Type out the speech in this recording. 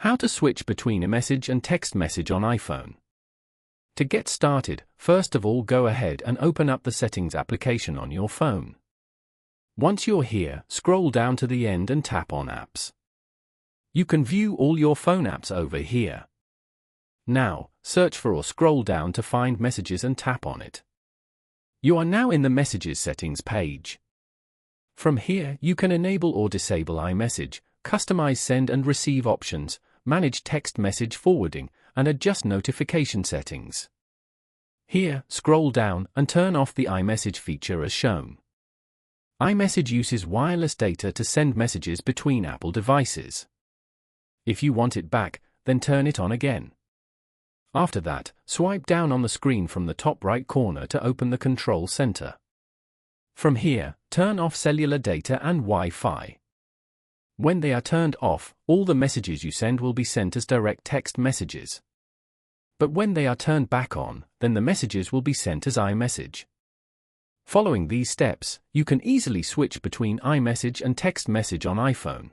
How to switch between Imessage and text message on iPhone. To get started, first of all go ahead and open up the Settings application on your phone. Once you're here, scroll down to the end and tap on Apps. You can view all your phone apps over here. Now, search for or scroll down to find Messages and tap on it. You are now in the Messages settings page. From here, you can enable or disable iMessage, customize send and receive options, manage text message forwarding, and adjust notification settings. Here, scroll down and turn off the iMessage feature as shown. iMessage uses wireless data to send messages between Apple devices. If you want it back, then turn it on again. After that, swipe down on the screen from the top right corner to open the control center. From here, turn off cellular data and Wi-Fi. When they are turned off, all the messages you send will be sent as direct text messages. But when they are turned back on, then the messages will be sent as iMessage. Following these steps, you can easily switch between iMessage and text message on iPhone.